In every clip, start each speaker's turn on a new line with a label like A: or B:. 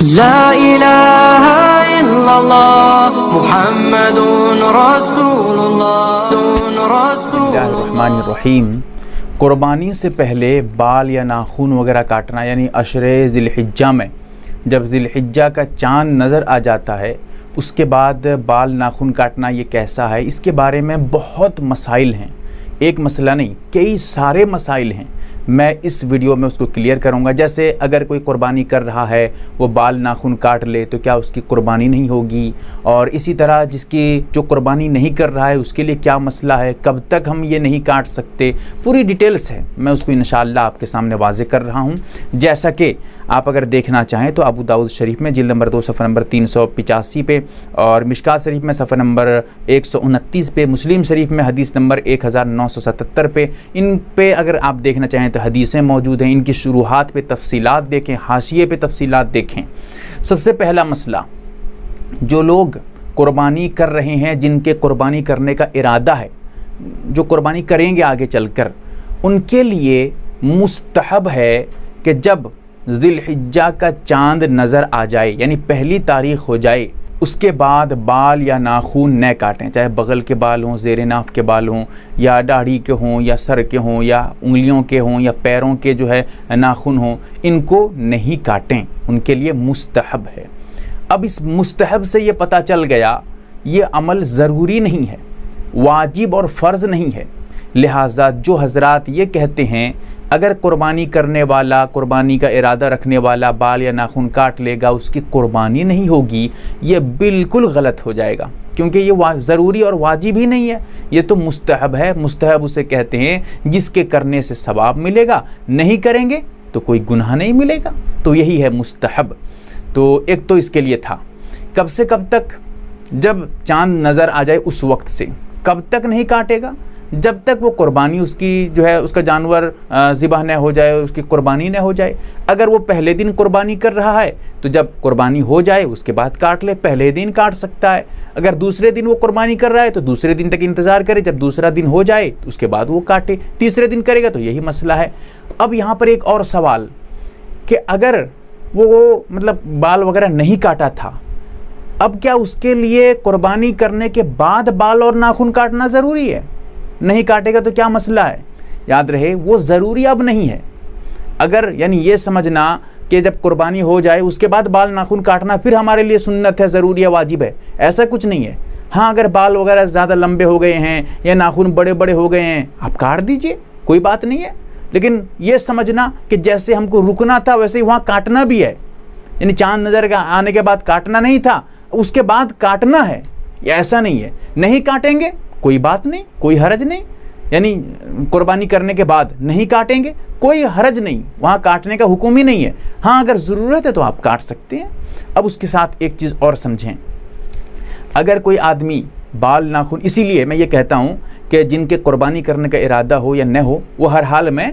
A: لا الہ الا اللہ محمد رسول اللہ
B: بسم اللہ الرحمن الرحیم۔ قربانی سے پہلے بال یا ناخن وغیرہ کاٹنا، یعنی عشر ذی الحجہ میں جب ذی الحجہ کا چاند نظر آ جاتا ہے اس کے بعد بال ناخن کاٹنا یہ کیسا ہے، اس کے بارے میں بہت مسائل ہیں، ایک مسئلہ نہیں کئی سارے مسائل ہیں۔ میں اس ویڈیو میں اس کو کلیئر کروں گا۔ جیسے اگر کوئی قربانی کر رہا ہے وہ بال ناخن کاٹ لے تو کیا اس کی قربانی نہیں ہوگی، اور اسی طرح جس کی جو قربانی نہیں کر رہا ہے اس کے لیے کیا مسئلہ ہے، کب تک ہم یہ نہیں کاٹ سکتے، پوری ڈیٹیلز ہے، میں اس کو انشاءاللہ آپ کے سامنے واضح کر رہا ہوں۔ جیسا کہ آپ اگر دیکھنا چاہیں تو ابو داؤد شریف میں جلد نمبر 2 صفحہ نمبر 385 پہ، اور مشکات شریف میں صفحہ نمبر 129 پہ، مسلم شریف میں حدیث نمبر 1977 پہ، ان پہ اگر آپ دیکھنا چاہیں تو حدیثیں موجود ہیں، ان کی شروحات پہ تفصیلات دیکھیں، حاشیے پہ تفصیلات دیکھیں۔ سب سے پہلا مسئلہ، جو لوگ قربانی کر رہے ہیں، جن کے قربانی کرنے کا ارادہ ہے، جو قربانی کریں گے آگے چل کر، ان کے لیے مستحب ہے کہ جب ذی الحجہ کا چاند نظر آ جائے، یعنی پہلی تاریخ ہو جائے، اس کے بعد بال یا ناخن نہ کاٹیں، چاہے بغل کے بال ہوں، زیر ناف کے بال ہوں، یا داڑھی کے ہوں، یا سر کے ہوں، یا انگلیوں کے ہوں، یا پیروں کے جو ہے ناخن ہوں، ان کو نہیں کاٹیں، ان کے لیے مستحب ہے۔ اب اس مستحب سے یہ پتہ چل گیا یہ عمل ضروری نہیں ہے، واجب اور فرض نہیں ہے، لہٰذا جو حضرات یہ کہتے ہیں اگر قربانی کرنے والا، قربانی کا ارادہ رکھنے والا بال یا ناخن کاٹ لے گا اس کی قربانی نہیں ہوگی، یہ بالکل غلط ہو جائے گا، کیونکہ یہ ضروری اور واجب ہی نہیں ہے، یہ تو مستحب ہے۔ مستحب اسے کہتے ہیں جس کے کرنے سے ثواب ملے گا، نہیں کریں گے تو کوئی گناہ نہیں ملے گا، تو یہی ہے مستحب۔ تو ایک تو اس کے لیے تھا کب سے کب تک، جب چاند نظر آ جائے اس وقت سے، کب تک نہیں کاٹے گا، جب تک وہ قربانی اس کی جو ہے اس کا جانور ذبح نہ ہو جائے، اس کی قربانی نہ ہو جائے۔ اگر وہ پہلے دن قربانی کر رہا ہے تو جب قربانی ہو جائے اس کے بعد کاٹ لے، پہلے دن کاٹ سکتا ہے۔ اگر دوسرے دن وہ قربانی کر رہا ہے تو دوسرے دن تک انتظار کرے، جب دوسرا دن ہو جائے تو اس کے بعد وہ کاٹے، تیسرے دن کرے گا تو یہی مسئلہ ہے۔ اب یہاں پر ایک اور سوال کہ اگر وہ مطلب بال وغیرہ نہیں کاٹا تھا، اب کیا اس کے لیے قربانی کرنے کے بعد بال اور ناخن کاٹنا ضروری ہے؟ نہیں کاٹے گا تو کیا مسئلہ ہے؟ یاد رہے وہ ضروری اب نہیں ہے۔ اگر یعنی یہ سمجھنا کہ جب قربانی ہو جائے اس کے بعد بال ناخن کاٹنا پھر ہمارے لیے سنت ہے، ضروری ہے، واجب ہے، ایسا کچھ نہیں ہے۔ ہاں اگر بال وغیرہ زیادہ لمبے ہو گئے ہیں یا ناخن بڑے بڑے ہو گئے ہیں آپ کاٹ دیجئے، کوئی بات نہیں ہے، لیکن یہ سمجھنا کہ جیسے ہم کو رکنا تھا ویسے ہی وہاں کاٹنا بھی ہے، یعنی چاند نظر آنے کے بعد کاٹنا نہیں تھا اس کے بعد کاٹنا ہے، یہ ایسا نہیں ہے۔ نہیں کاٹیں گے کوئی بات نہیں، کوئی حرج نہیں، یعنی قربانی کرنے کے بعد نہیں کاٹیں گے کوئی حرج نہیں، وہاں کاٹنے کا حکم ہی نہیں ہے۔ ہاں اگر ضرورت ہے تو آپ کاٹ سکتے ہیں۔ اب اس کے ساتھ ایک چیز اور سمجھیں، اگر کوئی آدمی بال ناخن، اسی لیے میں یہ کہتا ہوں کہ جن کے قربانی کرنے کا ارادہ ہو یا نہ ہو وہ ہر حال میں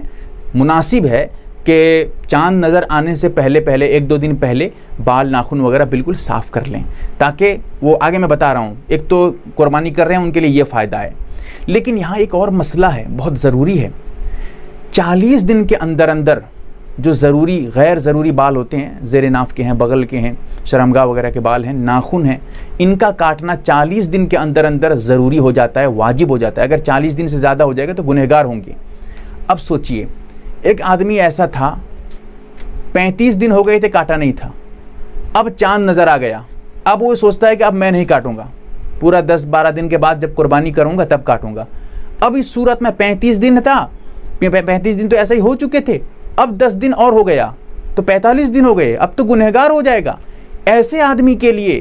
B: مناسب ہے کہ چاند نظر آنے سے پہلے ایک دو دن پہلے بال ناخن وغیرہ بالکل صاف کر لیں، تاکہ وہ آگے میں بتا رہا ہوں، ایک تو قربانی کر رہے ہیں ان کے لیے یہ فائدہ ہے، لیکن یہاں ایک اور مسئلہ ہے بہت ضروری ہے۔ 40 دن کے اندر جو ضروری غیر ضروری بال ہوتے ہیں، زیر ناف کے ہیں، بغل کے ہیں، شرمگاہ وغیرہ کے بال ہیں، ناخن ہیں، ان کا کاٹنا 40 دن کے اندر ضروری ہو جاتا ہے، واجب ہو جاتا ہے۔ اگر 40 دن سے زیادہ ہو جائے گا تو گنہگار ہوں گے۔ اب سوچئے ایک آدمی ایسا تھا 35 دن ہو گئے تھے کاٹا نہیں تھا، اب چاند نظر آ گیا، اب وہ سوچتا ہے کہ اب میں نہیں کاٹوں گا، پورا 10-12 دن کے بعد جب قربانی کروں گا تب کاٹوں گا۔ اب اس صورت میں 35 دن تھا، 35 دن تو ایسا ہی ہو چکے تھے، اب 10 دن اور ہو گیا تو 45 دن ہو گئے، اب تو گنہگار ہو جائے گا۔ ایسے آدمی کے لیے،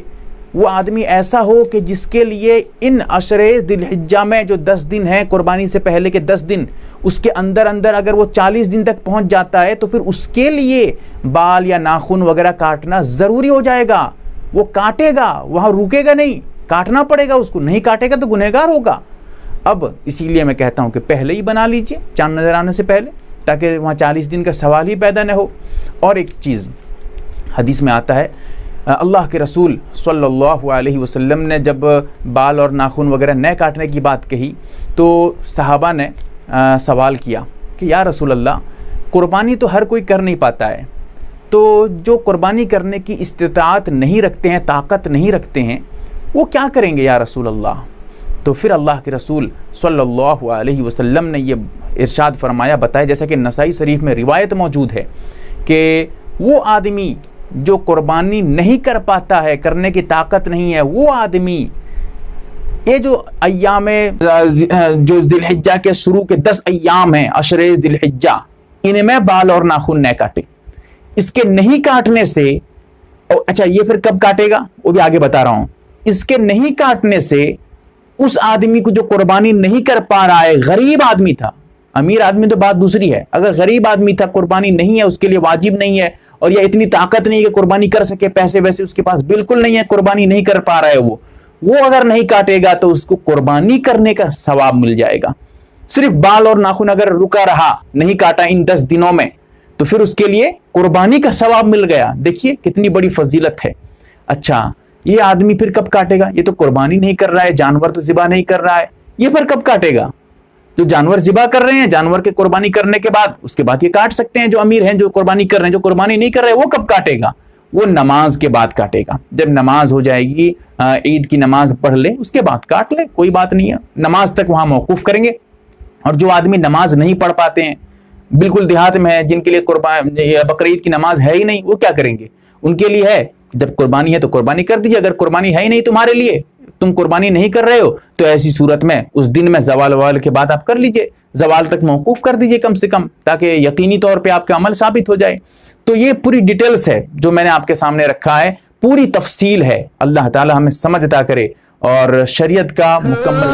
B: وہ آدمی ایسا ہو کہ جس کے لیے ان عشر ذی الحجہ میں جو 10 دن ہیں قربانی سے پہلے کے 10 دن، اس کے اندر اگر وہ 40 دن تک پہنچ جاتا ہے تو پھر اس کے لیے بال یا ناخن وغیرہ کاٹنا ضروری ہو جائے گا، وہ کاٹے گا، وہاں رکے گا نہیں، کاٹنا پڑے گا اس کو، نہیں کاٹے گا تو گنہگار ہوگا۔ اب اسی لیے میں کہتا ہوں کہ پہلے ہی بنا لیجئے چاند نظر آنے سے پہلے، تاکہ وہاں 40 دن کا سوال ہی پیدا نہ ہو۔ اور ایک چیز حدیث میں آتا ہے، اللہ کے رسول صلی اللہ علیہ وسلم نے جب بال اور ناخن وغیرہ نہ کاٹنے کی بات کہی تو صحابہ نے سوال کیا کہ یا رسول اللہ، قربانی تو ہر کوئی کر نہیں پاتا ہے، تو جو قربانی کرنے کی استطاعت نہیں رکھتے ہیں، طاقت نہیں رکھتے ہیں، وہ کیا کریں گے یا رسول اللہ؟ تو پھر اللہ کے رسول صلی اللہ علیہ وسلم نے یہ ارشاد فرمایا، بتایا، جیسا کہ نسائی شریف میں روایت موجود ہے کہ وہ آدمی جو قربانی نہیں کر پاتا ہے، کرنے کی طاقت نہیں ہے، وہ آدمی یہ جو ایام جو ذی الحجہ کے شروع کے 10 ایام ہیں، عشر ذی الحجہ، ان میں بال اور ناخن نہ کاٹے۔ اس کے نہیں کاٹنے سے، اچھا یہ پھر کب کاٹے گا وہ بھی آگے بتا رہا ہوں، اس کے نہیں کاٹنے سے اس آدمی کو جو قربانی نہیں کر پا رہا ہے، غریب آدمی تھا، امیر آدمی تو بات دوسری ہے، اگر غریب آدمی تھا، قربانی نہیں ہے، اس کے لیے واجب نہیں ہے، اور یہ اتنی طاقت نہیں کہ قربانی کر سکے، پیسے ویسے اس کے پاس بالکل نہیں ہے، قربانی نہیں کر پا رہا ہے، وہ اگر نہیں کاٹے گا تو اس کو قربانی کرنے کا ثواب مل جائے گا۔ صرف بال اور ناخن اگر رکا رہا، نہیں کاٹا ان 10 دنوں میں، تو پھر اس کے لیے قربانی کا ثواب مل گیا۔ دیکھیے کتنی بڑی فضیلت ہے۔ اچھا یہ آدمی پھر کب کاٹے گا؟ یہ تو قربانی نہیں کر رہا ہے، جانور تو ذبح نہیں کر رہا ہے، یہ پھر کب کاٹے گا؟ جو جانور ذبح کر رہے ہیں، جانور کے قربانی کرنے کے بعد، اس کے بعد یہ کاٹ سکتے ہیں جو امیر ہیں، جو قربانی کر رہے ہیں۔ جو قربانی نہیں کر رہے وہ کب کاٹے گا؟ وہ نماز کے بعد کاٹے گا۔ جب نماز ہو جائے گی، عید کی نماز پڑھ لے، اس کے بعد کاٹ لے، کوئی بات نہیں ہے، نماز تک وہاں موقوف کریں گے۔ اور جو آدمی نماز نہیں پڑھ پاتے ہیں، بالکل دیہات میں ہے، جن کے لیے بقرعید کی نماز ہے ہی نہیں، وہ کیا کریں گے؟ ان کے لیے ہے، جب قربانی ہے تو قربانی کر دیجئے، اگر قربانی ہے ہی نہیں تمہارے لیے، تم قربانی نہیں کر رہے ہو، تو ایسی صورت میں اس دن میں زوال کے بعد آپ کر لیجئے، زوال تک موقوف کر دیجئے کم سے کم، تاکہ یقینی طور پہ آپ کا عمل ثابت ہو جائے۔ تو یہ پوری ڈیٹیلز ہے جو میں نے آپ کے سامنے رکھا ہے، پوری تفصیل ہے۔ اللہ تعالی ہمیں سمجھ عطا کرے اور شریعت کا مکمل